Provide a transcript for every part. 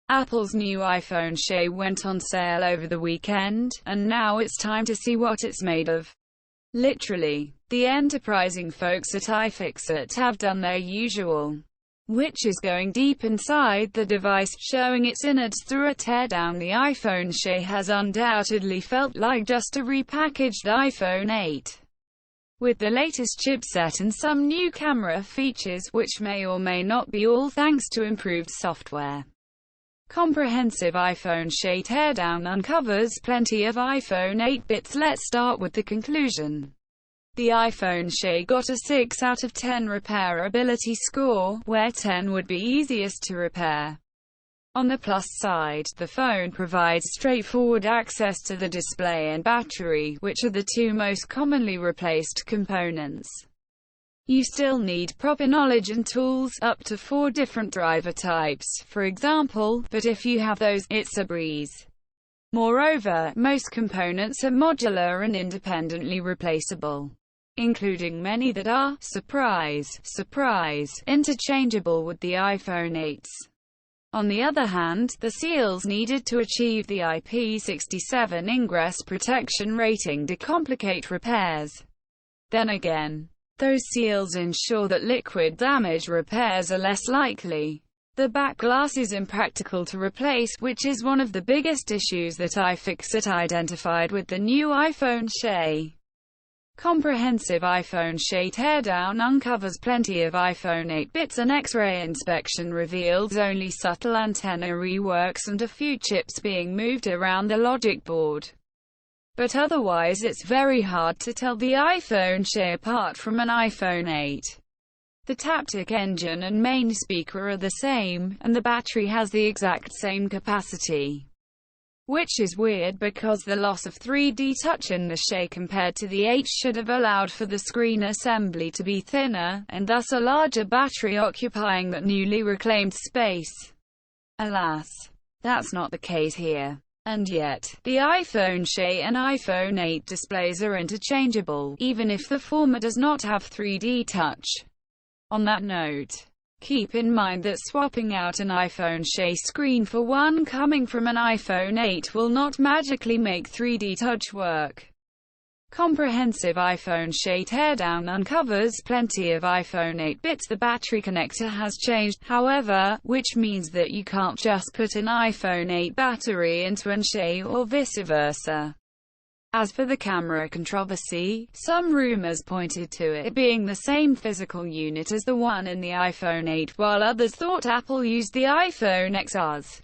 Apple's new iPhone SE went on sale over the weekend, and now it's time to see what it's made of. Literally, the enterprising folks at iFixit have done their usual, which is going deep inside the device, showing its innards through a teardown. The iPhone SE has undoubtedly felt like just a repackaged iPhone 8. With the latest chipset and some new camera features, which may or may not be all thanks to improved software. Comprehensive iPhone SE teardown uncovers plenty of iPhone 8 bits. Let's start with the conclusion. The iPhone SE got a 6 out of 10 repairability score, where 10 would be easiest to repair. On the plus side, the phone provides straightforward access to the display and battery, which are the two most commonly replaced components. You still need proper knowledge and tools, up to 4 different driver types, for example, but if you have those, it's a breeze. Moreover, most components are modular and independently replaceable, including many that are, surprise, interchangeable with the iPhone 8s. On the other hand, the seals needed to achieve the IP67 ingress protection rating decomplicate repairs. Then again, those seals ensure that liquid damage repairs are less likely. The back glass is impractical to replace, which is one of the biggest issues that iFixit identified with the new iPhone SE. Comprehensive iPhone SE teardown uncovers plenty of iPhone 8 bits. An X-ray inspection reveals only subtle antenna reworks and a few chips being moved around the logic board. But otherwise it's very hard to tell the iPhone SE apart from an iPhone 8. The Taptic engine and main speaker are the same, and the battery has the exact same capacity. Which is weird because the loss of 3D touch in the SE compared to the 8 should have allowed for the screen assembly to be thinner, and thus a larger battery occupying that newly reclaimed space. Alas, that's not the case here. And yet, the iPhone SE and iPhone 8 displays are interchangeable, even if the former does not have 3D touch. On that note, keep in mind that swapping out an iPhone SE screen for one coming from an iPhone 8 will not magically make 3D touch work. Comprehensive iPhone SE teardown uncovers plenty of iPhone 8 bits. The battery connector has changed, however, which means that you can't just put an iPhone 8 battery into an SE or vice versa. As for the camera controversy, some rumors pointed to it being the same physical unit as the one in the iPhone 8, while others thought Apple used the iPhone XRs.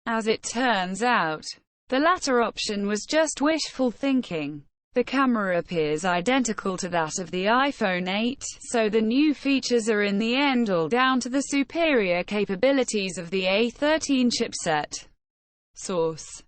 As it turns out, the latter option was just wishful thinking. The camera appears identical to that of the iPhone 8, so the new features are in the end all down to the superior capabilities of the A13 chipset. Source: